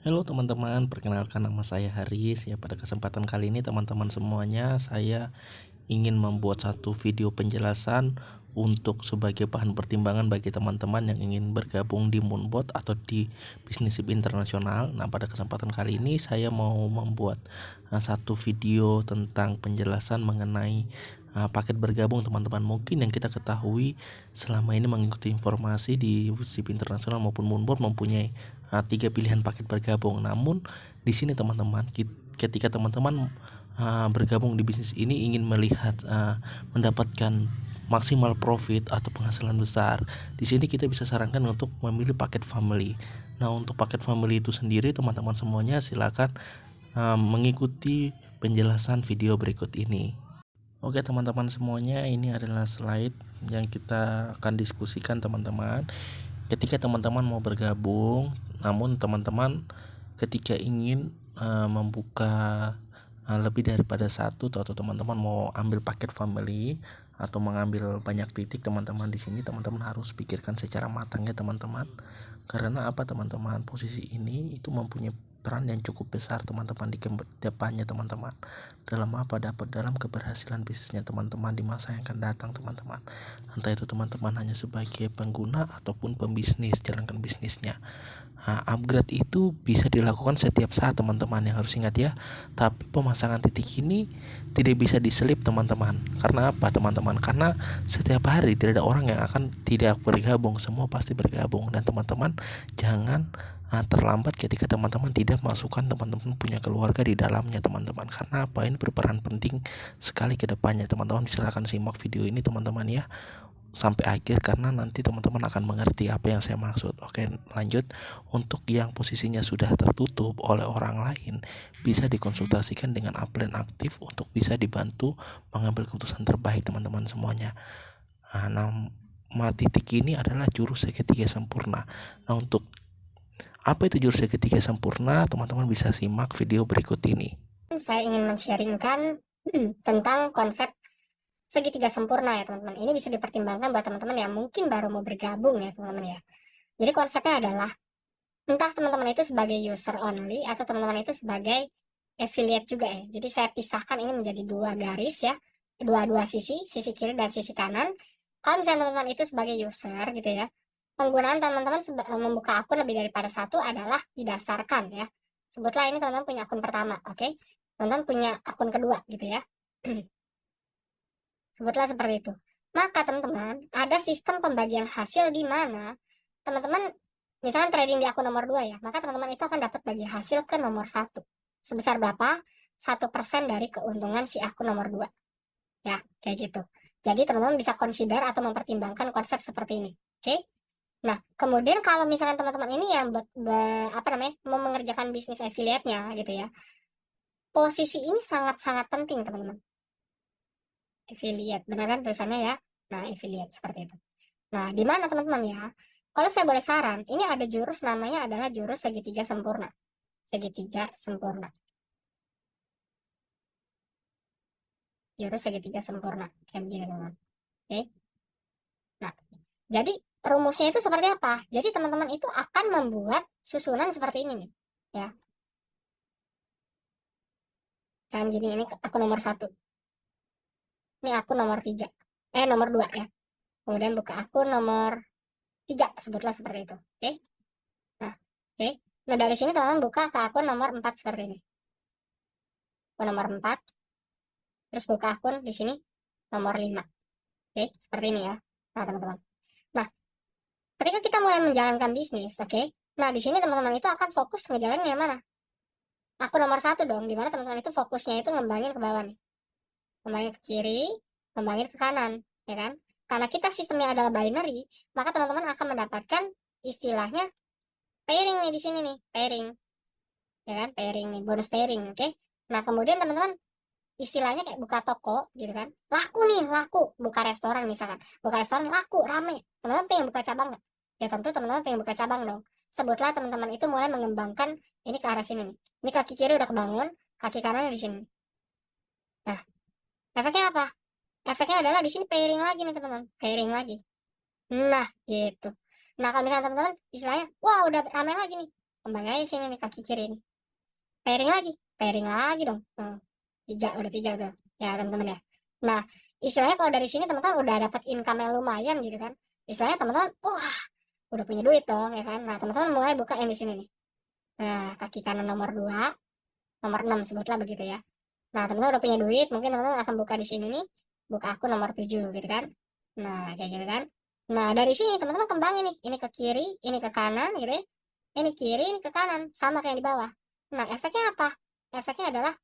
Halo teman-teman, perkenalkan nama saya Haris. Ya, pada kesempatan kali ini teman-teman semuanya, saya ingin membuat satu video penjelasan untuk sebagai bahan pertimbangan bagi teman-teman yang ingin bergabung di Moonbot atau di bisnis internasional. Nah, pada kesempatan kali ini saya mau membuat satu video tentang penjelasan mengenai paket bergabung teman-teman. Mungkin yang kita ketahui selama ini mengikuti informasi di SIP internasional maupun Moonbot mempunyai 3 pilihan paket bergabung. Namun di sini teman-teman, ketika teman-teman bergabung di bisnis ini ingin melihat mendapatkan maksimal profit atau penghasilan besar, di sini kita bisa sarankan untuk memilih paket family. Nah, untuk paket family itu sendiri teman-teman semuanya silakan mengikuti penjelasan video berikut ini. Oke teman-teman semuanya, ini adalah slide yang kita akan diskusikan teman-teman. Ketika teman-teman mau bergabung, namun teman-teman ketika ingin membuka lebih daripada satu, atau teman-teman mau ambil paket family atau mengambil banyak titik, teman-teman di sini teman-teman harus pikirkan secara matang ya teman-teman. Karena apa teman-teman? Posisi ini itu mempunyai peran yang cukup besar teman-teman di depannya teman-teman. Dalam apa? Dalam keberhasilan bisnisnya teman-teman di masa yang akan datang teman-teman. Entah itu teman-teman hanya sebagai pengguna ataupun pembisnis, jalankan bisnisnya. Upgrade itu bisa dilakukan setiap saat teman-teman, yang harus ingat ya. Tapi pemasangan titik ini tidak bisa diselip teman-teman. Karena apa teman-teman? Karena setiap hari tidak ada orang yang akan tidak bergabung, semua pasti bergabung. Dan teman-teman jangan terlambat ketika teman-teman tidak masukkan teman-teman punya keluarga di dalamnya teman-teman. Karena apa? Ini berperan penting sekali ke depannya teman-teman. Silakan simak video ini teman-teman ya sampai akhir, karena nanti teman-teman akan mengerti apa yang saya maksud. Oke, lanjut. Untuk yang posisinya sudah tertutup oleh orang lain, bisa dikonsultasikan dengan upline aktif untuk bisa dibantu mengambil keputusan terbaik teman-teman semuanya. Nama titik ini adalah jurus segitiga sempurna. Nah, untuk apa itu jurus segitiga sempurna, teman-teman bisa simak video berikut ini. Saya ingin men-sharingkan tentang konsep segitiga sempurna ya teman-teman. Ini bisa dipertimbangkan buat teman-teman yang mungkin baru mau bergabung ya teman-teman ya. Jadi konsepnya adalah entah teman-teman itu sebagai user only atau teman-teman itu sebagai affiliate juga ya. Jadi saya pisahkan ini menjadi dua garis ya, dua sisi kiri dan sisi kanan. Kalau misalnya teman-teman itu sebagai user gitu ya, penggunaan teman-teman membuka akun lebih daripada satu adalah didasarkan ya. Sebutlah ini teman-teman punya akun pertama, oke? Teman-teman punya akun kedua gitu ya. Sebutlah seperti itu. Maka teman-teman, ada sistem pembagian hasil di mana teman-teman misalkan trading di akun nomor 2 ya, maka teman-teman itu akan dapat bagi hasil ke nomor 1. Sebesar berapa? 1% dari keuntungan si akun nomor 2. Ya, kayak gitu. Jadi teman-teman bisa consider atau mempertimbangkan konsep seperti ini. Oke? Nah, kemudian kalau misalkan teman-teman ini yang mau mengerjakan bisnis affiliate-nya gitu ya. Posisi ini sangat-sangat penting, teman-teman. Affiliate, benar kan tulisannya ya? Nah, affiliate seperti itu. Nah, di mana teman-teman ya? Kalau saya boleh saran, ini ada jurus namanya adalah jurus segitiga sempurna. Segitiga sempurna. Jurus segitiga sempurna. Kayak begini teman-teman. Oke. Nah, jadi rumusnya itu seperti apa? Jadi teman-teman itu akan membuat susunan seperti ini nih. Ya. Misalkan gini, ini aku nomor 1. Ini aku nomor 3. Nomor 2 ya. Kemudian buka akun nomor 3, sebutlah seperti itu. Oke. Nah, oke. Nah, dari sini teman-teman buka ke akun nomor 4 seperti ini. Akun nomor 4. Terus buka akun di sini nomor 5. Oke, seperti ini ya. Nah, teman-teman. Nah, ketika kita mulai menjalankan bisnis, oke. Nah, di sini teman-teman itu akan fokus ngejalanin yang mana? Akun nomor 1 dong, di mana teman-teman itu fokusnya itu ngembangin ke bawah nih. Ngembangin ke kiri, ngembangin ke kanan, ya kan? Karena kita sistemnya adalah binary, maka teman-teman akan mendapatkan istilahnya pairing nih di sini nih, pairing. Ya kan? Pairing nih, bonus pairing, oke? Nah, kemudian teman-teman istilahnya kayak buka toko gitu kan, laku nih, laku. Buka restoran misalkan, buka restoran laku rame, teman-teman pengen buka cabang nggak? Ya tentu teman-teman pengen buka cabang dong. Sebutlah teman-teman itu mulai mengembangkan ini ke arah sini nih. Ini kaki kiri udah kebangun, kaki kanannya di sini. Nah, efeknya apa? Efeknya adalah di sini pairing lagi nih teman-teman, pairing lagi. Nah, gitu. Nah, kalau misalnya teman-teman istilahnya wah udah rame lagi nih, kembali aja sini nih kaki kiri nih. Pairing lagi dong. 3, udah 3 tuh. Ya, teman-teman ya. Nah, istilahnya kalau dari sini teman-teman udah dapat income yang lumayan gitu kan. Istilahnya teman-teman, wah, udah punya duit dong ya kan. Nah, teman-teman mulai buka yang di sini nih. Nah, kaki kanan nomor 2, nomor 6 sebutlah begitu ya. Nah, teman-teman udah punya duit, mungkin teman-teman akan buka di sini nih, buka akun nomor 7 gitu kan. Nah, kayak gitu kan. Nah, dari sini teman-teman kembangin nih, ini ke kiri, ini ke kanan gitu ya. Ini kiri, ini ke kanan, sama kayak di bawah. Nah, efeknya apa? Efeknya adalah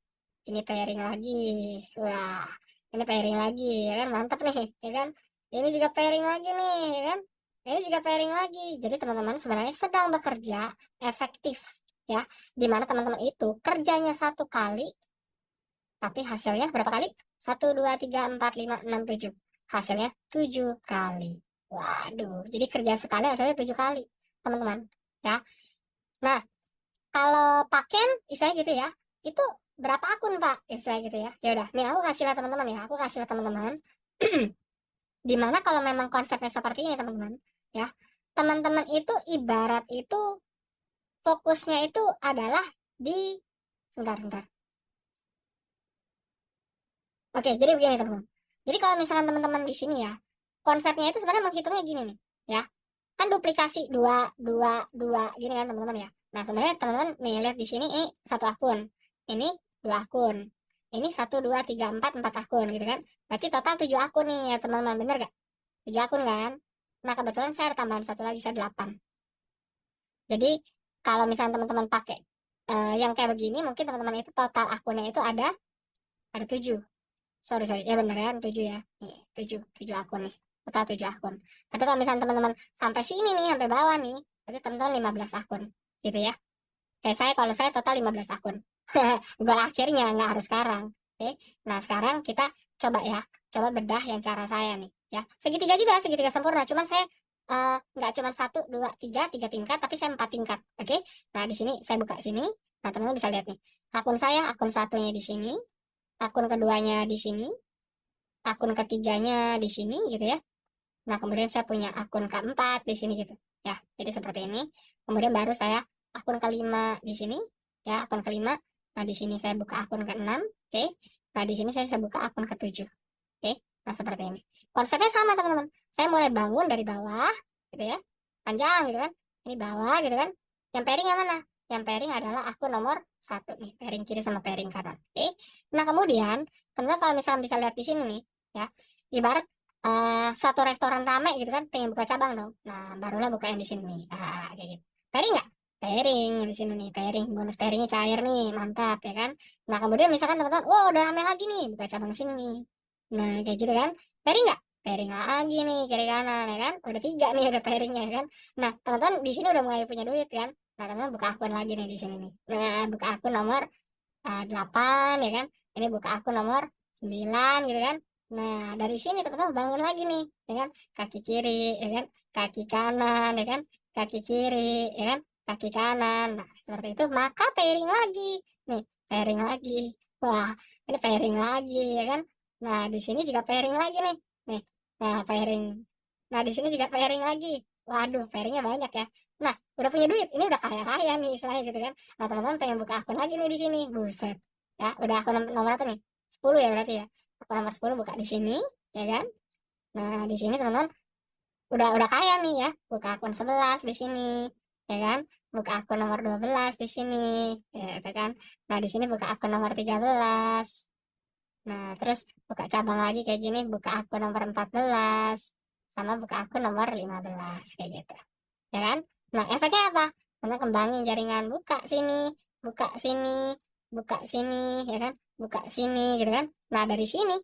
ini pairing lagi. Wah, ini pairing lagi ya kan, mantap nih, ya kan. Ini juga pairing lagi nih, ya kan. Ini juga pairing lagi. Jadi teman-teman sebenarnya sedang bekerja efektif ya. Dimana teman-teman itu kerjanya 1 kali tapi hasilnya berapa kali? 1, 2, 3, 4, 5, 6, 7. Hasilnya 7 kali. Waduh, jadi kerja sekali hasilnya 7 kali, teman-teman. Ya. Nah, kalau pakaian, istilahnya gitu ya, itu berapa akun, Pak? Istilahnya gitu ya. Ya udah, nih aku kasih lihat teman-teman ya. Aku kasih lihat teman-teman. Dimana kalau memang konsepnya seperti ini, teman-teman. Ya, teman-teman itu ibarat itu fokusnya itu adalah di sebentar, sebentar. Oke, jadi begini teman-teman. Jadi kalau misalkan teman-teman di sini ya, konsepnya itu sebenarnya menghitungnya gini nih, ya. Kan duplikasi 2 2 2 gini kan teman-teman ya. Nah, sebenarnya teman-teman nih lihat di sini ini 1 akun. Ini 2 akun. Ini 1, 2, 3, 4 akun gitu kan. Berarti total 7 akun nih ya teman-teman, bener gak? 7 akun kan? Nah, kebetulan saya ada tambahan satu lagi, saya 8. Jadi, kalau misalnya teman-teman pakai yang kayak begini, mungkin teman-teman itu total akunnya itu ada 7. Sorry, ya beneran 7 ya. Nih, 7 akun nih. Total 7 akun. Tapi kalau misalnya teman-teman sampai sini nih, sampai bawah nih, berarti teman-teman 15 akun. Gitu ya. Kayak saya, kalau saya total 15 akun. Gol akhirnya, nggak harus sekarang. Oke. Nah, sekarang kita coba ya. Coba bedah yang cara saya nih. Ya. Segitiga juga, segitiga sempurna. Cuma saya nggak cuma 1, 2, 3 tingkat, tapi saya 4 tingkat. Oke. Nah, di sini saya buka sini. Nah, teman-teman bisa lihat nih. Akun saya, akun satunya di sini. Akun keduanya di sini, akun ketiganya di sini gitu ya. Nah, kemudian saya punya akun keempat di sini gitu. Ya, jadi seperti ini. Kemudian baru saya akun kelima di sini, ya, akun kelima. Nah, di sini saya buka akun keenam, oke. Nah, di sini saya buka akun ketujuh, oke. Nah, seperti ini. Konsepnya sama, teman-teman. Saya mulai bangun dari bawah, gitu ya. Panjang gitu kan. Ini bawah gitu kan. Yang pairing yang mana? Yang pairing adalah akun nomor 1 nih, pairing kiri sama pairing kanan. Oke. Nah, kemudian, teman-teman kalau misalnya bisa lihat di sini nih, ya. Ibarat satu restoran rame gitu kan, pengen buka cabang dong. Nah, barulah buka yang di sini nih. Kayak gitu. Pairing nggak? Pairing di sini nih, pairing. Bonus pairingnya cair nih, mantap ya kan. Nah, kemudian misalkan teman-teman, wah udah rame lagi nih, buka cabang sini nih. Nah, kayak gitu kan. Pairing nggak? Pairing lagi nih, kiri kanan ya kan. Udah 3 nih, udah pairingnya ya kan. Nah, teman-teman di sini udah mulai punya duit kan. Nah, teman-teman buka akun lagi nih di sini nih. Nah, buka akun nomor 8 ya kan. Ini buka akun nomor 9 gitu kan. Nah, dari sini teman-teman bangun lagi nih, ya kan? Kaki kiri, ya kan? Kaki kanan, ya kan? Kaki kiri, ya kan? Kaki kanan. Nah, seperti itu. Maka pairing lagi. Nih, pairing lagi. Wah, ini pairing lagi, ya kan? Nah, di sini juga pairing lagi nih. Nih, nah pairing. Nah, di sini juga pairing lagi. Waduh, pairingnya banyak ya. Nah, udah punya duit. Ini udah kaya-kaya nih, istilahnya gitu kan. Nah, teman-teman pengen buka akun lagi nih di sini. Buset. Ya, udah akun nomor apa nih? 10 ya berarti ya. Akun nomor 10 buka di sini, ya kan? Nah, di sini teman-teman udah kaya nih ya. Buka akun 11 di sini, ya kan? Buka akun nomor 12 di sini, ya kan? Nah, di sini buka akun nomor 13. Nah, terus buka cabang lagi kayak gini, buka akun nomor 14 sama buka akun nomor 15 kayak gitu. Ya kan? Nah, efeknya apa? Karena kembangin jaringan, buka sini, buka sini, buka sini, ya kan? Buka sini gitu kan. Nah, dari sini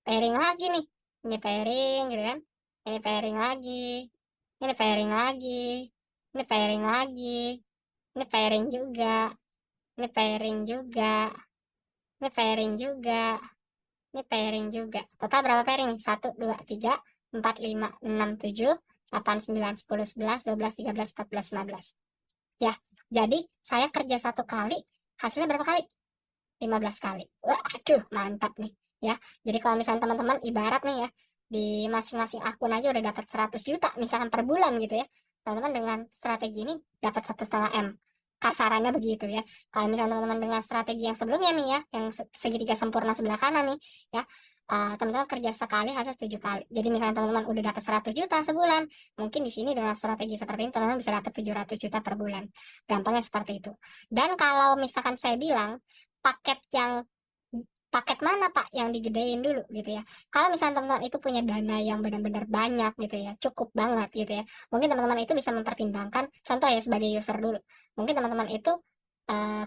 pairing lagi nih. Ini pairing gitu kan. Ini pairing lagi. Ini pairing lagi. Ini pairing lagi. Ini pairing juga. Ini pairing juga. Ini pairing juga. Ini pairing juga. Total berapa pairing nih? 1, 2, 3, 4, 5, 6, 7, 8, 9, 10, 11, 12, 13, 14, 15. Ya, jadi saya kerja 1 kali, hasilnya berapa kali? 15 kali. Waduh, mantap nih. Ya, jadi kalau misalnya teman-teman ibarat nih ya, di masing-masing akun aja udah dapat 100 juta misalkan per bulan gitu ya. Teman-teman dengan strategi ini dapat 1,5 M. kasarannya begitu ya. Kalau misalnya teman-teman dengan strategi yang sebelumnya nih ya, yang segitiga sempurna sebelah kanan nih ya, teman-teman kerja sekali hasil 7 kali. Jadi misalnya teman-teman udah dapat 100 juta sebulan, mungkin di sini dengan strategi seperti ini teman-teman bisa dapat 700 juta per bulan. Gampangnya seperti itu. Dan kalau misalkan saya bilang paket mana Pak yang digedein dulu gitu ya. Kalau misalnya teman-teman itu punya dana yang benar-benar banyak gitu ya, cukup banget gitu ya. Mungkin teman-teman itu bisa mempertimbangkan, contoh ya sebagai user dulu. Mungkin teman-teman itu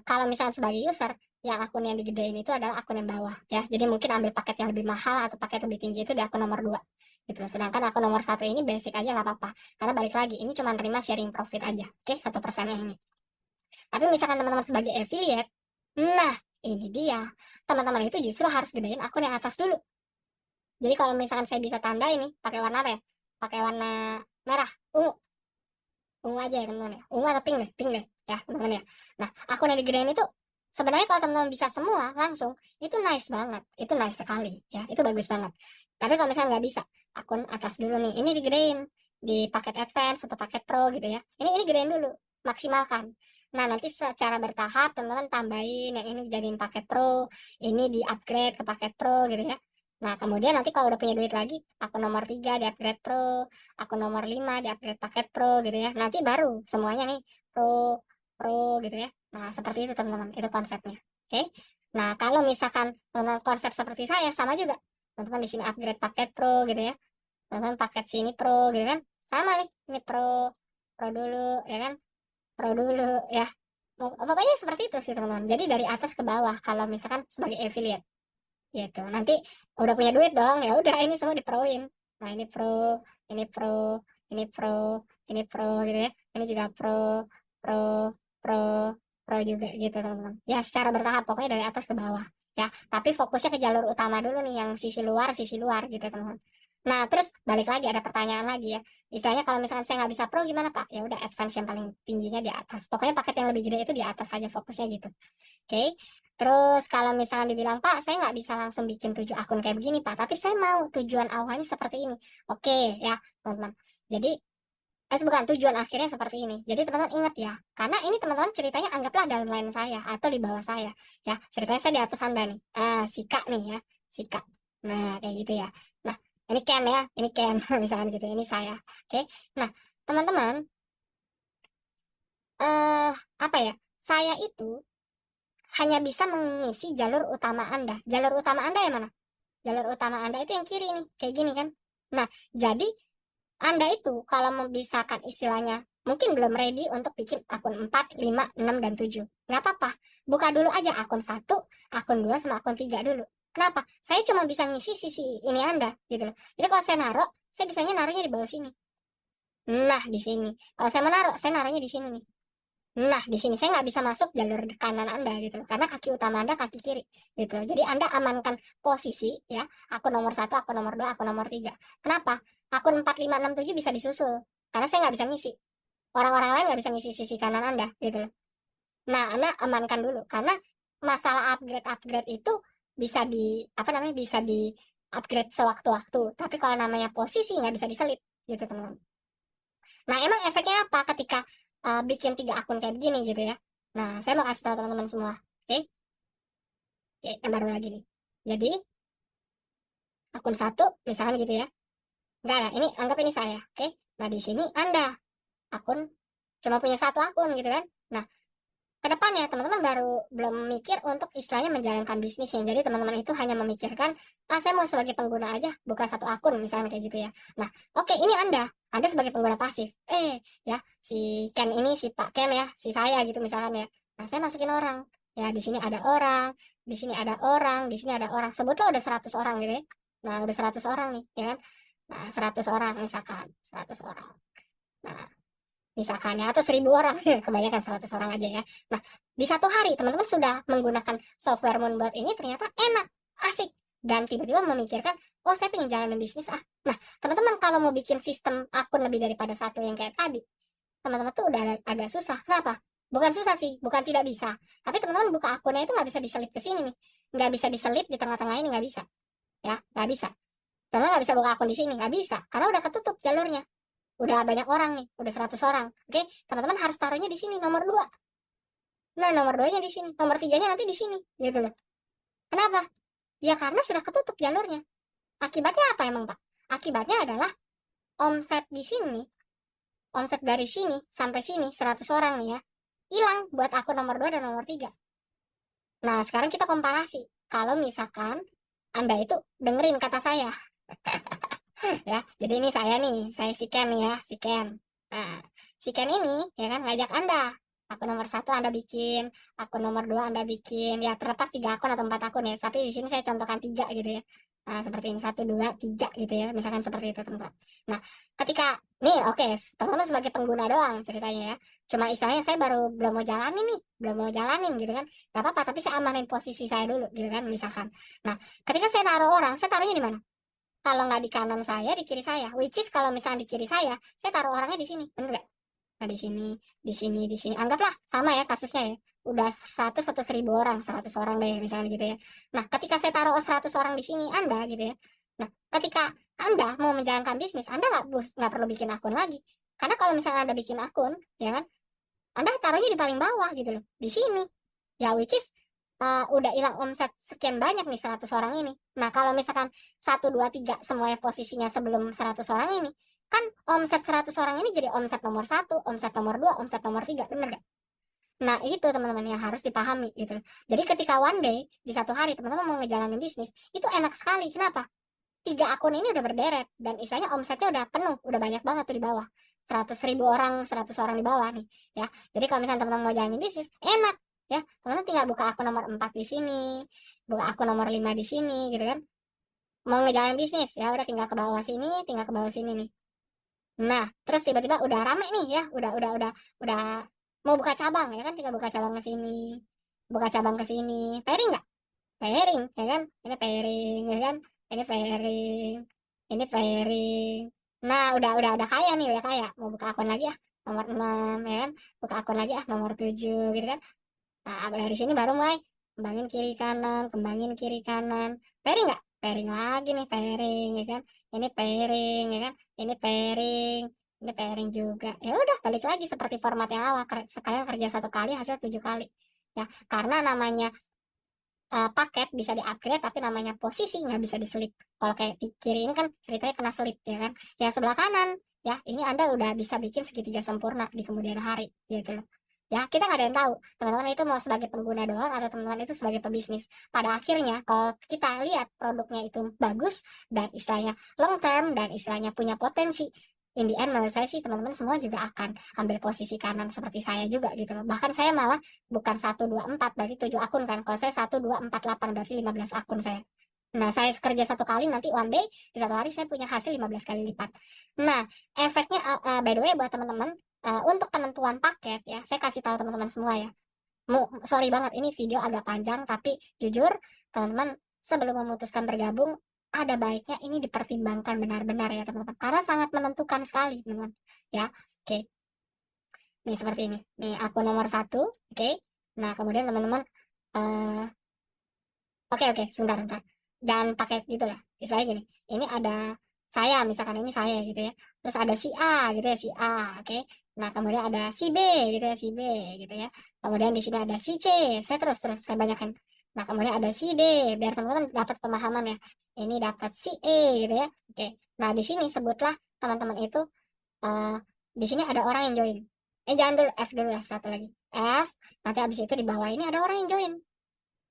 kalau misalnya sebagai user, yang akun yang digedein itu adalah akun yang bawah ya. Jadi mungkin ambil paket yang lebih mahal atau paket lebih tinggi itu di akun nomor 2 gitu. Sedangkan akun nomor 1 ini basic aja nggak apa-apa. Karena balik lagi, ini cuma nerima sharing profit aja. Oke, 1% yang ini. Tapi misalkan teman-teman sebagai affiliate, nah ini dia. Teman-teman itu justru harus gedein akun yang atas dulu. Jadi kalau misalkan saya bisa tanda ini pakai warna apa ya? Pakai warna merah, ungu. Ungu aja ya teman-teman ya. Ungu atau pink deh ya teman-teman ya. Nah, akun yang digedein itu sebenarnya kalau teman-teman bisa semua langsung, itu nice banget. Itu nice sekali ya. Itu bagus banget. Tapi kalau misalnya nggak bisa, akun atas dulu nih. Ini digedein di paket advance atau paket pro gitu ya. Ini gedein dulu, maksimalkan. Nah, nanti secara bertahap teman-teman tambahin yang ini jadiin paket pro, ini di-upgrade ke paket pro gitu ya. Nah, kemudian nanti kalau udah punya duit lagi, akun nomor 3 di-upgrade pro, akun nomor 5 di-upgrade paket pro gitu ya. Nanti baru semuanya nih pro, pro gitu ya. Nah, seperti itu teman-teman, itu konsepnya. Oke. Nah, kalau misalkan teman-teman konsep seperti saya sama juga. Teman-teman di sini upgrade paket pro gitu ya. Teman-teman paket sini pro gitu kan. Sama nih, ini pro, pro dulu ya kan. Pro dulu ya. Pokoknya seperti itu sih teman-teman. Jadi dari atas ke bawah kalau misalkan sebagai affiliate gitu. Nanti udah punya duit dong, ya udah ini semua diproin. Nah, ini pro, ini pro, ini pro, ini pro gitu ya. Ini juga pro, pro, pro, pro juga gitu teman-teman. Ya secara bertahap pokoknya dari atas ke bawah ya. Tapi fokusnya ke jalur utama dulu nih yang sisi luar gitu teman-teman. Nah, terus balik lagi ada pertanyaan lagi ya. Istilahnya kalau misalkan saya nggak bisa pro gimana Pak? Ya udah advance yang paling tingginya di atas. Pokoknya paket yang lebih gede itu di atas aja fokusnya gitu. Oke. Terus kalau misalnya dibilang, Pak, saya nggak bisa langsung bikin 7 akun kayak begini, Pak, tapi saya mau tujuan awalnya seperti ini. Oke, ya, teman-teman. Jadi, bukan, tujuan akhirnya seperti ini. Jadi teman-teman ingat ya, karena ini teman-teman ceritanya anggaplah downline saya atau di bawah saya. Ya, ceritanya saya di atas Anda nih. Si Kak nih ya, si Kak. Nah, kayak gitu ya. Nah, ini Ken ya, ini Ken, misalkan gitu, ini saya. Oke, nah, teman-teman, apa ya, saya itu hanya bisa mengisi jalur utama Anda. Jalur utama Anda yang mana? Jalur utama Anda itu yang kiri nih, kayak gini kan. Nah, jadi Anda itu kalau memisahkan istilahnya, mungkin belum ready untuk bikin akun 4, 5, 6, dan 7. Nggak apa-apa, buka dulu aja akun 1, akun 2, sama akun 3 dulu. Kenapa? Saya cuma bisa ngisi sisi ini Anda, gitu loh. Jadi kalau saya naruh, saya bisanya naruhnya di bawah sini. Nah, di sini. Kalau saya menaruh, saya naruhnya di sini nih. Nah, di sini saya nggak bisa masuk jalur kanan Anda gitu loh, karena kaki utama Anda kaki kiri gitu loh. Jadi Anda amankan posisi ya, akun nomor 1, akun nomor 2, akun nomor 3. Kenapa? Akun 4, 5, 6, 7 bisa disusul, karena saya nggak bisa ngisi. Orang-orang lain nggak bisa ngisi sisi kanan Anda gitu loh. Nah, Anda amankan dulu, karena masalah upgrade itu bisa bisa di upgrade sewaktu-waktu. Tapi kalau namanya posisi nggak bisa diselip gitu teman-teman. Nah, emang efeknya apa ketika bikin 3 akun kayak begini gitu ya. Nah, saya mau kasih tahu teman-teman semua. Oke? Oke, yang baru lagi nih. Jadi, akun 1 misalkan gitu ya. Enggak ada, ini anggap ini saya, oke? Nah, di sini Anda akun cuma punya 1 akun gitu kan. Nah, ke depannya teman-teman baru belum mikir untuk istilahnya menjalankan bisnisnya. Jadi teman-teman itu hanya memikirkan, saya mau sebagai pengguna aja, buka 1 akun misalnya kayak gitu ya. Nah, oke, ini Anda sebagai pengguna pasif. Ya, si Ken ini, si Pak Ken ya, si saya gitu misalkan ya. Nah, saya masukin orang. Ya, di sini ada orang, di sini ada orang, di sini ada orang. Sebutlah udah 100 orang gitu ya. Nah, udah 100 orang nih, ya kan? Nah, 100 orang misalkan, 100 orang. Nah, misalkan ya, atau 1000 orang, kebanyakan 100 orang aja ya. Nah, di satu hari teman-teman sudah menggunakan software Moonbot ini ternyata enak, asik, dan tiba-tiba memikirkan, oh saya pengen jalanin bisnis ah. Nah, teman-teman kalau mau bikin sistem akun lebih daripada 1 yang kayak tadi, teman-teman tuh udah agak susah. Kenapa? Bukan susah sih, bukan tidak bisa. Tapi teman-teman buka akunnya itu nggak bisa diselip ke sini nih. Nggak bisa diselip di tengah-tengah ini, nggak bisa. Ya, nggak bisa. Teman-teman nggak bisa buka akun di sini, nggak bisa. Karena udah ketutup jalurnya. Udah banyak orang nih, udah 100 orang. Oke, teman-teman harus taruhnya di sini nomor 2. Nah, nomor 2-nya di sini, nomor 3-nya nanti di sini, gitu loh. Kenapa? Ya karena sudah ketutup jalurnya. Akibatnya apa emang, Pak? Akibatnya adalah omset di sini, omset dari sini sampai sini 100 orang nih ya, hilang buat akun nomor 2 dan nomor 3. Nah, sekarang kita komparasi. Kalau misalkan Anda itu dengerin kata saya, ya. Jadi ini saya nih, saya si Ken ya, si Ken. Nah, si Ken ini ya kan ngajak Anda. Akun nomor 1 Anda bikin, akun nomor 2 Anda bikin, ya terlepas 3 akun atau 4 akun ya. Tapi di sini saya contohkan 3 gitu ya. Nah, seperti ini 1, 2, 3 gitu ya. Misalkan seperti itu teman-teman. Nah, ketika nih oke, teman-teman sebagai pengguna doang ceritanya ya. Cuma istilahnya saya baru belum mau jalanin nih, belum mau jalanin gitu kan. Gak apa-apa, tapi saya amanin posisi saya dulu gitu kan misalkan. Nah, ketika saya taruh orang, saya taruhnya di mana? Kalau nggak di kanan saya, di kiri saya. Which is kalau misalnya di kiri saya taruh orangnya di sini, bener nggak? Nah, di sini, di sini, di sini. Anggaplah sama ya kasusnya ya. Udah 100 atau 1000 orang, 100 orang deh misalnya gitu ya. Nah, ketika saya taruh 100 orang di sini, Anda gitu ya. Nah, ketika Anda mau menjalankan bisnis, Anda nggak perlu bikin akun lagi. Karena kalau misalnya Anda bikin akun, ya kan, Anda taruhnya di paling bawah gitu loh, di sini. Ya, which is udah hilang omset sekian banyak nih 100 orang ini. Nah, kalau misalkan 1, 2, 3 semuanya posisinya sebelum 100 orang ini, kan omset 100 orang ini jadi omset nomor 1, omset nomor 2, omset nomor 3, bener gak? Nah, itu teman-teman yang harus dipahami gitu. Jadi ketika one day, di satu hari teman-teman mau ngejalanin bisnis, itu enak sekali. Kenapa? 3 akun ini udah berderet, dan istilahnya omsetnya udah penuh, udah banyak banget tuh di bawah. 100.000 orang, 100 orang di bawah nih, ya. Jadi kalau misalnya teman-teman mau jalanin bisnis, enak, ya. Teman-teman tinggal buka akun nomor 4 di sini, buka akun nomor 5 di sini, gitu kan. Mau ngejalanin bisnis, ya udah tinggal ke bawah sini, tinggal ke bawah sini nih. Nah, terus tiba-tiba udah rame nih ya, udah mau buka cabang ya kan, tinggal buka cabang ke sini, buka cabang ke sini. Pairing nggak? Pairing, ya kan? Ini pairing, ya kan? Ini pairing, ini pairing. Nah, udah kaya nih, udah kaya. Mau buka akun lagi ya, nomor 6 ya kan? Buka akun lagi ya, nomor 7 gitu kan. Nah, dari sini baru mulai kembangin kiri kanan, kembangin kiri kanan. Pairing nggak? Pairing lagi nih, pairing ya kan? Ini pairing ya kan? Ini pairing juga. Ya udah, balik lagi seperti format yang awal. Sekalian kerja 1 kali, hasil 7 kali. Ya, karena namanya paket bisa di-upgrade, tapi namanya posisi nggak bisa diselip. Kalau kayak di kiri ini kan ceritanya kena selip ya kan. Yang sebelah kanan ya ini Anda udah bisa bikin segitiga sempurna di kemudian hari gitu loh. Ya, kita nggak ada yang tahu teman-teman itu mau sebagai pengguna doang atau teman-teman itu sebagai pebisnis. Pada akhirnya kalau kita lihat produknya itu bagus dan istilahnya long term dan istilahnya punya potensi, in the end menurut saya sih teman-teman semua juga akan ambil posisi kanan seperti saya juga gitu loh. Bahkan saya malah bukan 1, 2, 4 berarti 7 akun kan. Kalau saya 1, 2, 4, 8 berarti 15 akun saya. Nah, saya kerja 1 kali, nanti one day di 1 hari saya punya hasil 15 kali lipat. Nah, efeknya by the way buat teman-teman, untuk penentuan paket ya, saya kasih tahu teman-teman semua ya. Sorry banget ini video agak panjang, tapi jujur teman-teman sebelum memutuskan bergabung ada baiknya ini dipertimbangkan benar-benar ya teman-teman, karena sangat menentukan sekali teman-teman ya. Oke, nih seperti ini nih akun nomor 1. Oke, nah kemudian teman-teman eh oke, sebentar sebentar, jangan pakai gitu lah istilahnya gini. Ini ada saya, misalkan ini saya gitu ya, terus ada si A gitu ya, si A. Oke, nah kemudian ada si B gitu ya, si B gitu ya, kemudian di sini ada si C. Saya terus terus saya banyakin. Nah kemudian ada si D, biar teman-teman dapat pemahaman ya. Ini dapat si E gitu ya. Oke, nah di sini sebutlah teman-teman itu eh di sini ada orang yang join. Jangan dulu, F dulu lah, satu lagi F. Nanti habis itu di bawah ini ada orang yang join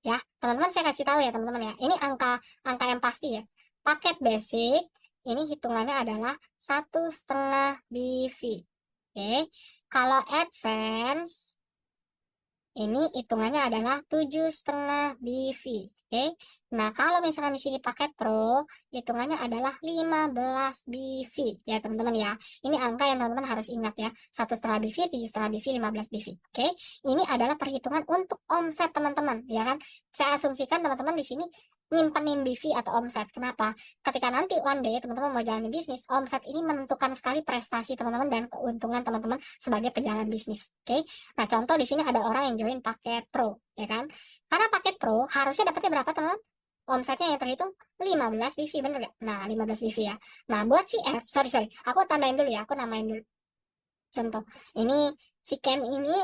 ya teman-teman. Saya kasih tahu ya teman-teman ya, ini angka angka yang pasti ya. Paket basic ini hitungannya adalah 1,5 BV. Oke, kalau advance ini hitungannya adalah 7,5 BV. Oke, nah kalau misalkan di sini paket pro hitungannya adalah 15 BV ya teman-teman ya. Ini angka yang teman-teman harus ingat ya, 1,5 BV, 7,5 BV, 15 BV. Oke, ini adalah perhitungan untuk omset teman-teman ya kan. Saya asumsikan teman-teman di sini nyimpenin BV atau omset. Kenapa? Ketika nanti one day teman-teman mau jalan bisnis, omset ini menentukan sekali prestasi teman-teman dan keuntungan teman-teman sebagai pejalan bisnis. Oke, nah contoh di sini ada orang yang join paket pro ya kan. Karena paket pro harusnya dapatnya berapa teman-teman? Omsetnya yang terhitung 15 BV, bener gak? Nah 15 BV ya. Nah buat si F, sorry aku tandain dulu ya, aku namain dulu. Contoh, ini si Ken ini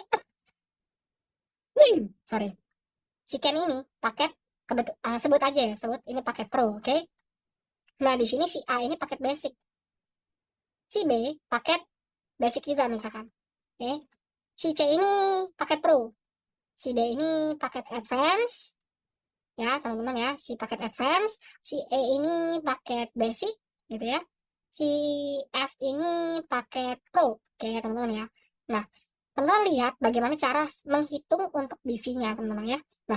sorry, si Ken ini paket sebut aja ya, sebut ini paket pro, oke? Nah, di sini si A ini paket basic, si B paket basic juga misalkan, oke? Si C ini paket pro, si D ini paket advance, ya teman-teman ya, si paket advance, si E ini paket basic, gitu ya. Si F ini paket pro, oke ya teman-teman ya. Nah, teman-teman lihat bagaimana cara menghitung untuk BV-nya teman-teman ya. Nah,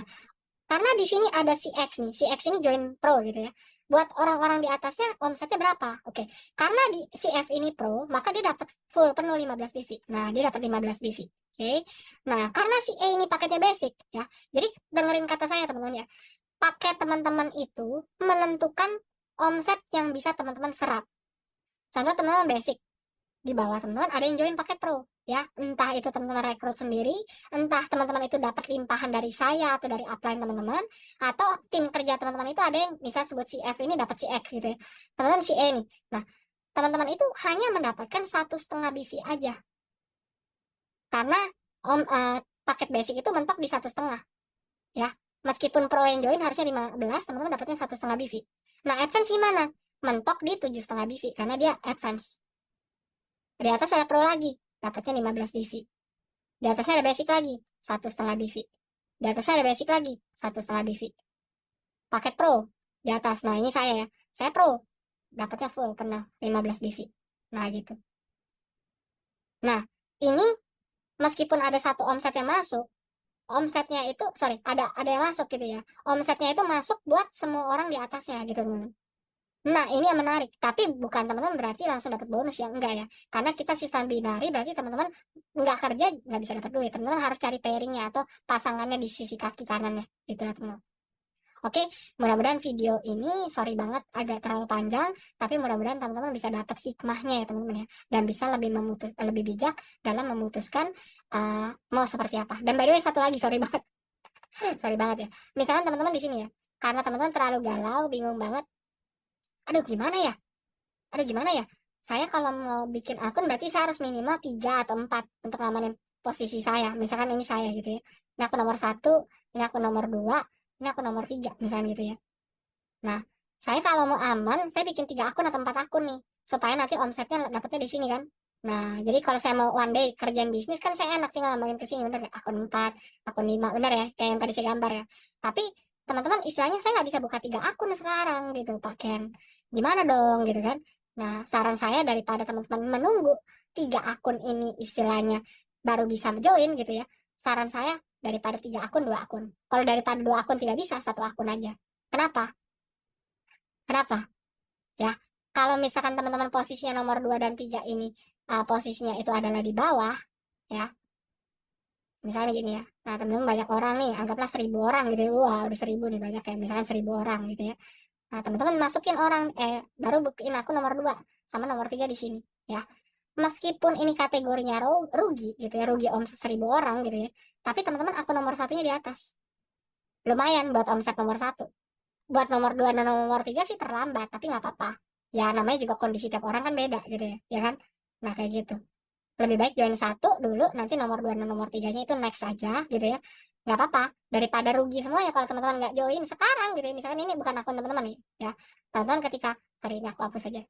karena di sini ada si X nih, si X ini join pro gitu ya. Buat orang-orang di atasnya omsetnya berapa? Oke, karena di si F ini pro, maka dia dapat full penuh 15 BV. Nah, dia dapat 15 BV. Oke. Nah, karena si E ini paketnya basic ya. Jadi dengerin kata saya teman-teman ya. Paket teman-teman itu menentukan omset yang bisa teman-teman serap. Contoh teman-teman basic, di bawah teman-teman ada yang join paket pro ya, entah itu teman-teman rekrut sendiri, entah teman-teman itu dapat limpahan dari saya atau dari upline teman-teman, atau tim kerja teman-teman itu ada yang bisa sebut si F ini dapat si X gitu ya, teman-teman si E nih. Nah, teman-teman itu hanya mendapatkan 1,5 BV aja, karena paket basic itu mentok di 1,5 ya, meskipun pro yang join harusnya 15, teman-teman dapatnya 1,5 BV. Nah, advance gimana? Mentok di 7,5 BV karena dia advance. Di atas ada pro lagi, dapatnya 15 BV. Di atasnya ada basic lagi, 1,5 BV. Di atasnya ada basic lagi, 1,5 BV. Paket pro, di atas. Nah, ini saya ya. Saya pro, dapatnya full, pernah 15 BV. Nah, gitu. Nah, ini meskipun ada satu omset yang masuk, omsetnya itu, sorry, ada yang masuk gitu ya. Omsetnya itu masuk buat semua orang di atasnya gitu, teman-teman. Nah, ini yang menarik. Tapi bukan teman-teman berarti langsung dapat bonus ya, enggak ya. Karena kita sistem binari berarti teman-teman nggak kerja nggak bisa dapat duit. Teman-teman harus cari pairingnya atau pasangannya di sisi kaki kanannya. Itulah teman-teman. Oke, mudah-mudahan video ini sorry banget agak terlalu panjang, tapi mudah-mudahan teman-teman bisa dapat hikmahnya ya teman-teman ya, dan bisa lebih bijak dalam memutuskan mau seperti apa. Dan by the way satu lagi sorry banget, sorry banget ya. Misalkan teman-teman di sini ya, karena teman-teman terlalu galau, bingung banget. Aduh gimana ya? Aduh gimana ya? Saya kalau mau bikin akun berarti saya harus minimal 3 atau 4 untuk ngamanin posisi saya. Misalkan ini saya gitu ya. Ini aku nomor 1, ini aku nomor 2, ini aku nomor 3 misalnya gitu ya. Nah, saya kalau mau aman, saya bikin 3 akun atau 4 akun nih. Supaya nanti omsetnya dapetnya di sini kan. Nah, jadi kalau saya mau one day kerjaan bisnis kan saya enak tinggal ngembangin ke sini, bener ya? Akun 4, akun 5, bener ya? Kayak yang tadi saya gambar ya. Tapi teman-teman istilahnya saya nggak bisa buka 3 akun sekarang gitu Pak Ken. Gimana dong gitu kan? Nah, saran saya daripada teman-teman menunggu 3 akun ini istilahnya baru bisa join gitu ya. Saran saya daripada 3 akun, 2 akun. Kalau daripada 2 akun tidak bisa, 1 akun aja. Kenapa? Kenapa? Ya, kalau misalkan teman-teman posisinya nomor 2 dan 3 ini posisinya itu adalah di bawah, ya, misalnya gini ya. Nah, teman-teman banyak orang nih, anggaplah 1.000 orang gitu ya. Wah, udah 1.000 nih banyak ya, misalkan 1.000 orang gitu ya. Nah, teman-teman masukin orang, baru bukin aku nomor 2 sama nomor 3 di sini, ya. Meskipun ini kategorinya rugi gitu ya, rugi omset 1.000 orang gitu ya. Tapi teman-teman aku nomor satunya di atas. Lumayan buat omset nomor 1. Buat nomor 2 dan nomor 3 sih terlambat, tapi nggak apa-apa. Ya namanya juga kondisi tiap orang kan beda gitu ya kan? Nah, kayak gitu. Lebih baik join 1 dulu, nanti nomor 2 dan nomor 3-nya itu next aja gitu ya. Nggak apa-apa, daripada rugi semua ya kalau teman-teman nggak join sekarang gitu ya. Misalkan ini bukan akun teman-teman nih, ya. Teman-teman ketika, sorry ini aku hapus aja.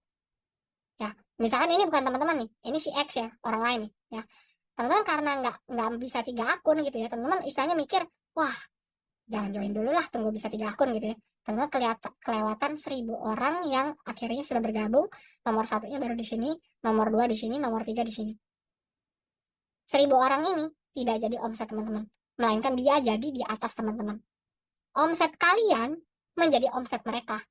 Ya, misalkan ini bukan teman-teman nih, ini si X ya, orang lain nih, ya. Teman-teman karena nggak bisa 3 akun gitu ya, teman-teman istilahnya mikir, wah jangan join dulu lah, tunggu bisa 3 akun gitu ya. Teman-teman kelewatan 1.000 orang yang akhirnya sudah bergabung, nomor satunya baru di sini, nomor 2 di sini, nomor 3 di sini. 1.000 orang ini tidak jadi omset teman-teman, melainkan dia jadi di atas teman-teman. Omset kalian menjadi omset mereka.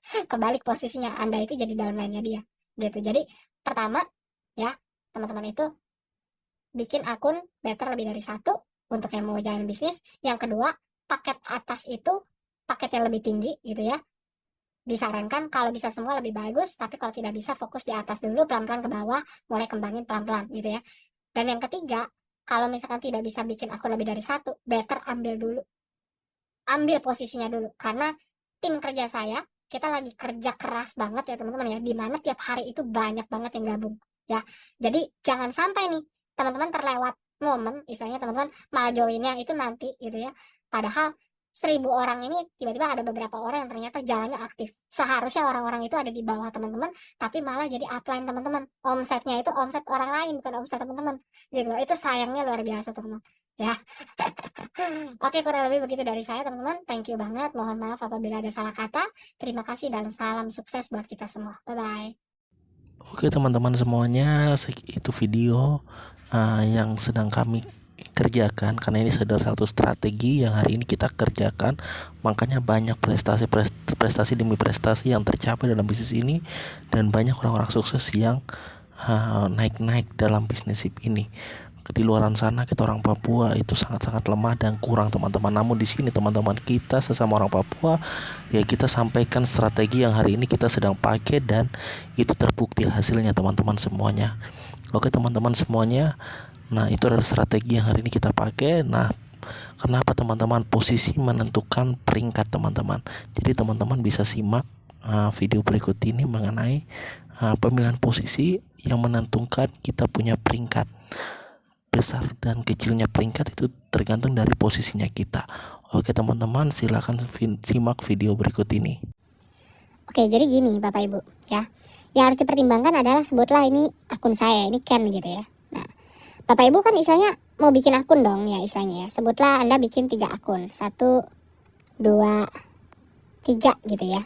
Kebalik posisinya, Anda itu jadi downline-nya dia. Gitu. Jadi pertama ya, teman-teman itu bikin akun better lebih dari 1 untuk yang mau jalan bisnis. Yang kedua, paket atas itu paket yang lebih tinggi gitu ya. Disarankan kalau bisa semua lebih bagus, tapi kalau tidak bisa fokus di atas dulu, pelan-pelan ke bawah, mulai kembangin pelan-pelan gitu ya. Dan yang ketiga, kalau misalkan tidak bisa bikin akun lebih dari 1, better ambil dulu. Ambil posisinya dulu, karena tim kerja saya, kita lagi kerja keras banget ya teman-teman ya, dimana tiap hari itu banyak banget yang gabung ya. Jadi jangan sampai nih teman-teman terlewat momen istilahnya teman-teman malah joinnya itu nanti gitu ya. Padahal 1000 orang ini tiba-tiba ada beberapa orang yang ternyata jalannya aktif. Seharusnya orang-orang itu ada di bawah teman-teman, tapi malah jadi upline teman-teman. Omsetnya itu omset orang lain bukan omset teman-teman. Gitu loh. Itu sayangnya luar biasa teman-teman. Ya. Oke, kurang lebih begitu dari saya teman-teman. Thank you banget. Mohon maaf apabila ada salah kata. Terima kasih dan salam sukses buat kita semua. Bye bye. Oke teman-teman semuanya, itu video yang sedang kami kerjakan, karena ini sudah satu strategi yang hari ini kita kerjakan. Makanya banyak prestasi demi prestasi yang tercapai dalam bisnis ini, dan banyak orang-orang sukses yang naik-naik dalam bisnis ini. Di luaran sana kita orang Papua itu sangat-sangat lemah dan kurang teman-teman. Namun di sini teman-teman kita sesama orang Papua, ya kita sampaikan strategi yang hari ini kita sedang pakai, dan itu terbukti hasilnya teman-teman semuanya. Oke teman-teman semuanya, nah itu adalah strategi yang hari ini kita pakai. Nah, kenapa teman-teman? Posisi menentukan peringkat teman-teman. Jadi teman-teman bisa simak video berikut ini mengenai pemilihan posisi yang menentukan kita punya peringkat. Besar dan kecilnya peringkat itu tergantung dari posisinya kita. Oke teman-teman, silakan simak video berikut ini. Oke, jadi gini Bapak Ibu ya. Yang harus dipertimbangkan adalah sebutlah ini akun saya, ini Ken gitu ya. Nah, Bapak Ibu kan istilahnya mau bikin akun dong ya istilahnya ya. Sebutlah Anda bikin 3 akun. 1, 2, 3 gitu ya.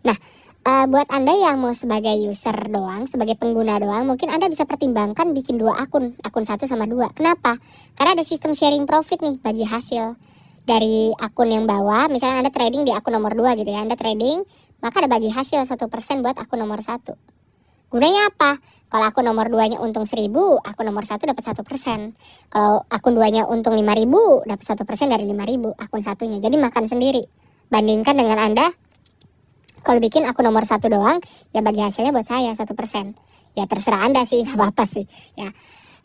Nah, buat Anda yang mau sebagai user doang, sebagai pengguna doang, mungkin Anda bisa pertimbangkan bikin 2 akun 1 sama 2. Kenapa? Karena ada sistem sharing profit nih, bagi hasil dari akun yang bawah. Misalnya Anda trading di akun nomor 2 gitu ya, Anda trading, maka ada bagi hasil 1% buat akun nomor 1. Gunanya apa? Kalau akun nomor 2-nya untung 1000, akun nomor 1 dapat 1%. Kalau akun 2-nya untung 5000, dapat 1% dari 5000 akun satunya. Jadi makan sendiri. Bandingkan dengan Anda kalau bikin akun nomor 1 doang, ya bagi hasilnya buat saya 1%. Ya terserah Anda sih, gak apa-apa sih ya.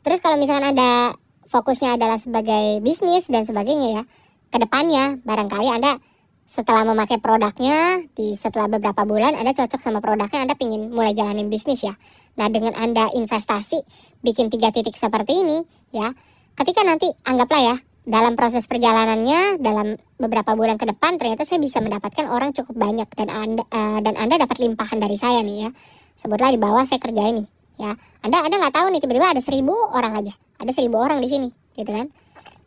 Terus kalau misalkan Anda fokusnya adalah sebagai bisnis dan sebagainya ya, kedepannya barangkali Anda setelah memakai produknya, setelah beberapa bulan Anda cocok sama produknya, Anda pingin mulai jalanin bisnis ya. Nah, dengan Anda investasi bikin 3 titik seperti ini ya, ketika nanti anggaplah ya dalam proses perjalanannya, dalam beberapa bulan ke depan ternyata saya bisa mendapatkan orang cukup banyak, dan Anda dapat limpahan dari saya nih ya. Sebutlah di bawah saya kerja ini ya. Anda nggak tahu nih tiba-tiba ada 1000 orang aja. Ada 1000 orang di sini gitu kan.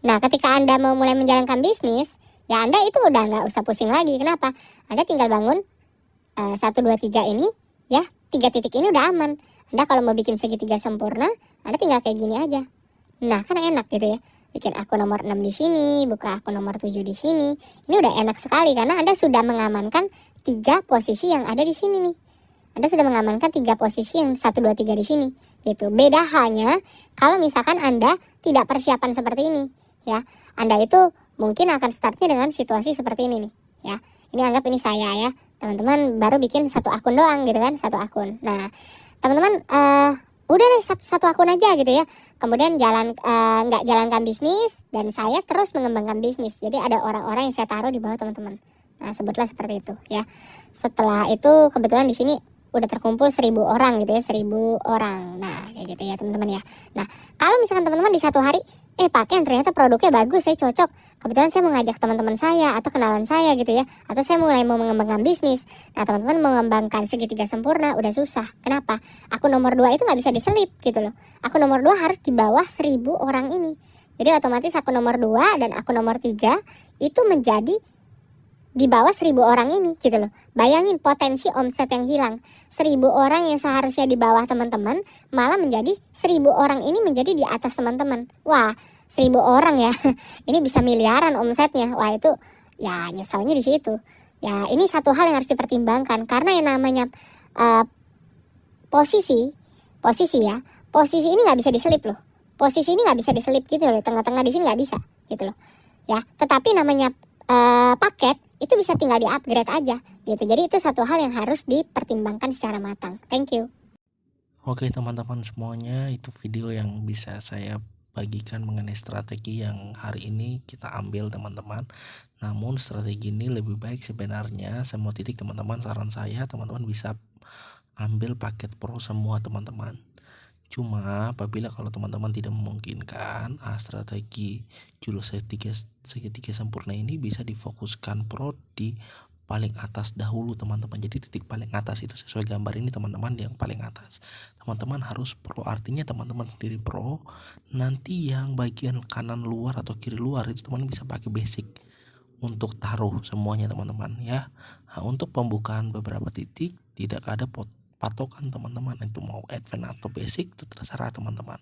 Nah, ketika Anda mau mulai menjalankan bisnis, ya Anda itu udah nggak usah pusing lagi. Kenapa? Anda tinggal bangun 1, 2, 3 ini ya, 3 titik ini udah aman. Anda kalau mau bikin segitiga sempurna, Anda tinggal kayak gini aja. Nah, kan enak gitu ya. Bikin akun nomor 6 di sini, buka akun nomor 7 di sini. Ini udah enak sekali karena Anda sudah mengamankan 3 posisi yang ada di sini nih. Anda sudah mengamankan 3 posisi yang 1, 2, 3 di sini. Gitu. Beda hanya kalau misalkan Anda tidak persiapan seperti ini, ya. Anda itu mungkin akan startnya dengan situasi seperti ini nih, ya. Ini anggap ini saya ya. Teman-teman baru bikin 1 akun doang gitu kan, 1 akun. Nah, teman-teman udah deh satu akun aja gitu ya. Kemudian nggak jalankan bisnis, dan saya terus mengembangkan bisnis. Jadi ada orang-orang yang saya taruh di bawah teman-teman. Nah, sebutlah seperti itu ya. Setelah itu kebetulan di sini udah terkumpul 1000 orang gitu ya, 1000 orang. Nah, kayak gitu ya teman-teman ya. Nah, kalau misalkan teman-teman di satu hari pakai ternyata produknya bagus, saya cocok. Kebetulan saya mengajak teman-teman saya atau kenalan saya gitu ya, atau saya mulai mau mengembangkan bisnis. Nah, teman-teman mengembangkan segitiga sempurna udah susah. Kenapa? Akun nomor 2 itu nggak bisa diselip gitu loh. Akun nomor 2 harus di bawah 1000 orang ini. Jadi otomatis akun nomor 2 dan akun nomor 3 itu menjadi di bawah 1000 orang ini gitu loh. Bayangin potensi omset yang hilang. 1000 orang yang seharusnya di bawah teman-teman malah menjadi 1000 orang ini menjadi di atas teman-teman. Wah, 1000 orang ya. Ini bisa miliaran omsetnya. Wah, itu ya nyesalnya di situ. Ya, ini satu hal yang harus dipertimbangkan karena yang namanya posisi ya. Posisi ini nggak bisa diselip loh. Posisi ini nggak bisa diselip gitu loh. Tengah-tengah di sini nggak bisa gitu loh. Ya, tetapi namanya paket itu bisa tinggal di-upgrade aja gitu. Jadi itu satu hal yang harus dipertimbangkan secara matang. Thank you. Oke teman-teman semuanya, itu video yang bisa saya bagikan mengenai strategi yang hari ini kita ambil teman-teman. Namun strategi ini lebih baik sebenarnya, semua titik teman-teman, saran saya teman-teman bisa ambil paket pro semua teman-teman. Cuma apabila kalau teman-teman tidak memungkinkan, strategi jurus segitiga sempurna ini bisa difokuskan pro di paling atas dahulu teman-teman. Jadi titik paling atas itu sesuai gambar ini teman-teman, yang paling atas. Teman-teman harus pro, artinya teman-teman sendiri pro. Nanti yang bagian kanan luar atau kiri luar itu teman bisa pakai basic untuk taruh semuanya teman-teman ya. Nah, untuk pembukaan beberapa titik tidak ada patokan teman-teman, itu mau advance atau basic itu terserah teman-teman.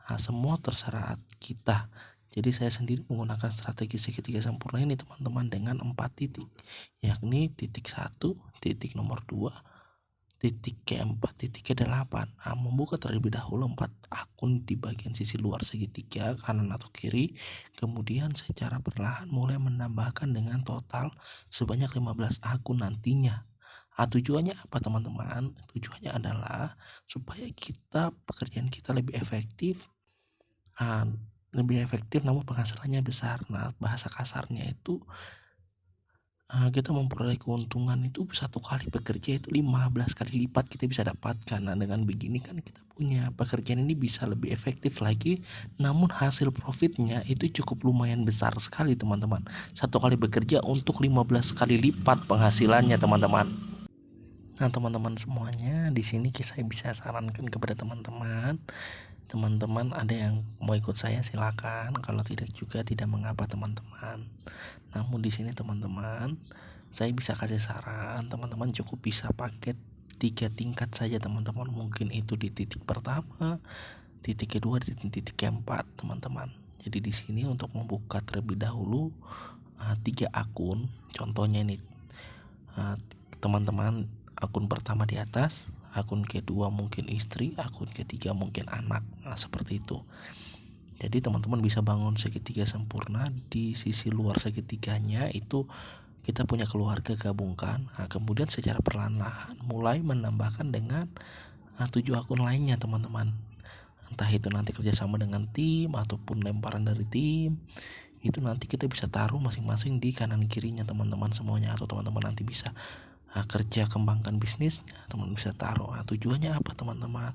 Nah, semua terserah kita. Jadi saya sendiri menggunakan strategi segitiga sempurna ini teman-teman dengan 4 titik, yakni titik 1, titik nomor 2, titik keempat, titik ke-8. Membuka terlebih dahulu 4 akun di bagian sisi luar segitiga kanan atau kiri, kemudian secara perlahan mulai menambahkan dengan total sebanyak 15 akun nantinya. Tujuannya apa teman-teman? Tujuannya adalah supaya pekerjaan kita lebih efektif, namun penghasilannya besar. Nah, bahasa kasarnya itu kita memperoleh keuntungan itu 1 kali bekerja itu 15 kali lipat kita bisa dapatkan. Nah, dengan begini kan kita punya pekerjaan ini bisa lebih efektif lagi, namun hasil profitnya itu cukup lumayan besar sekali teman-teman. 1 kali bekerja untuk 15 kali lipat penghasilannya teman-teman. Nah, teman-teman semuanya, di sini saya bisa sarankan kepada teman-teman ada yang mau ikut saya silakan, kalau tidak juga tidak mengapa teman-teman. Namun di sini teman-teman, saya bisa kasih saran, teman-teman cukup bisa pakai 3 tingkat saja teman-teman. Mungkin itu di titik pertama, titik kedua, di titik keempat teman-teman. Jadi di sini untuk membuka terlebih dahulu 3 akun, contohnya ini teman-teman, akun pertama di atas, akun kedua mungkin istri, akun ketiga mungkin anak. Nah, seperti itu. Jadi teman-teman bisa bangun segitiga sempurna, di sisi luar segitiganya itu kita punya keluarga gabungkan. Kemudian secara perlahan-lahan mulai menambahkan dengan 7 akun lainnya teman-teman. Entah itu nanti kerjasama dengan tim ataupun lemparan dari tim, itu nanti kita bisa taruh masing-masing di kanan kirinya teman-teman semuanya. Atau teman-teman nanti bisa kerja kembangkan bisnisnya, teman bisa taruh. Tujuannya apa teman-teman?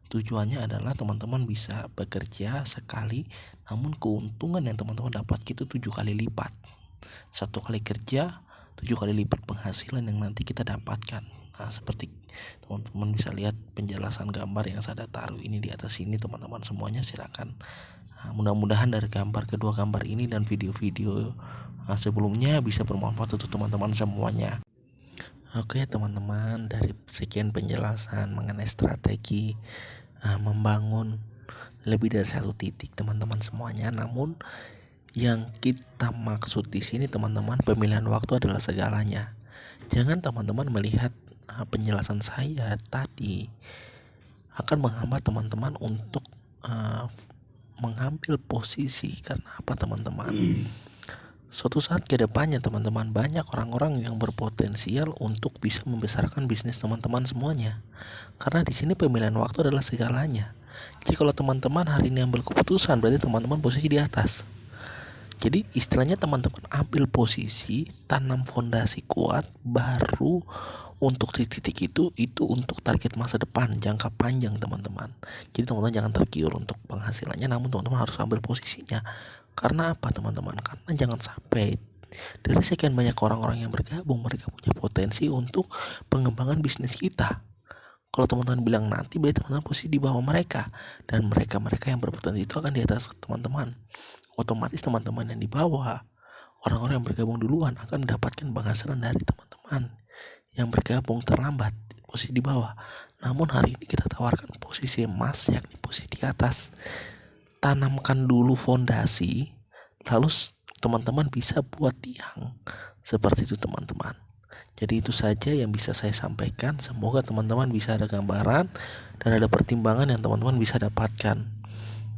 Tujuannya adalah teman-teman bisa bekerja sekali, namun keuntungan yang teman-teman dapat itu 7 kali lipat. 1 kali kerja 7 kali lipat penghasilan yang nanti kita dapatkan. Nah, seperti teman-teman bisa lihat penjelasan gambar yang saya taruh ini di atas sini teman-teman semuanya, silakan. Mudah-mudahan dari kedua gambar ini dan video-video sebelumnya bisa bermanfaat untuk teman-teman semuanya. Oke teman-teman, dari sekian penjelasan mengenai strategi membangun lebih dari 1 titik teman-teman semuanya. Namun yang kita maksud di sini teman-teman, pemilihan waktu adalah segalanya. Jangan teman-teman melihat penjelasan saya tadi akan menghambat teman-teman untuk mengambil posisi. Karena apa teman-teman? Suatu saat ke depannya teman-teman, banyak orang-orang yang berpotensial untuk bisa membesarkan bisnis teman-teman semuanya. Karena di sini pemilihan waktu adalah segalanya. Jadi kalau teman-teman hari ini ambil keputusan, berarti teman-teman posisi di atas. Jadi istilahnya teman-teman ambil posisi, tanam fondasi kuat, baru untuk di titik itu untuk target masa depan, jangka panjang teman-teman. Jadi teman-teman jangan tergiur untuk penghasilannya, namun teman-teman harus ambil posisinya. Karena apa teman-teman? Karena jangan sampai dari sekian banyak orang-orang yang bergabung, mereka punya potensi untuk pengembangan bisnis kita. Kalau teman-teman bilang nanti, berarti teman-teman posisi di bawah mereka, dan mereka yang berpotensi itu akan di atas teman-teman. Otomatis teman-teman yang di bawah, orang-orang yang bergabung duluan akan mendapatkan penghasilan dari teman-teman yang bergabung terlambat, posisi di bawah. Namun hari ini kita tawarkan posisi emas, yakni posisi di atas. Tanamkan dulu fondasi, lalu teman-teman bisa buat tiang. Seperti itu teman-teman. Jadi itu saja yang bisa saya sampaikan. Semoga teman-teman bisa ada gambaran dan ada pertimbangan yang teman-teman bisa dapatkan.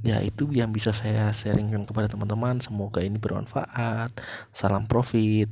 Ya, itu yang bisa saya sharingkan kepada teman-teman. Semoga ini bermanfaat. Salam profit.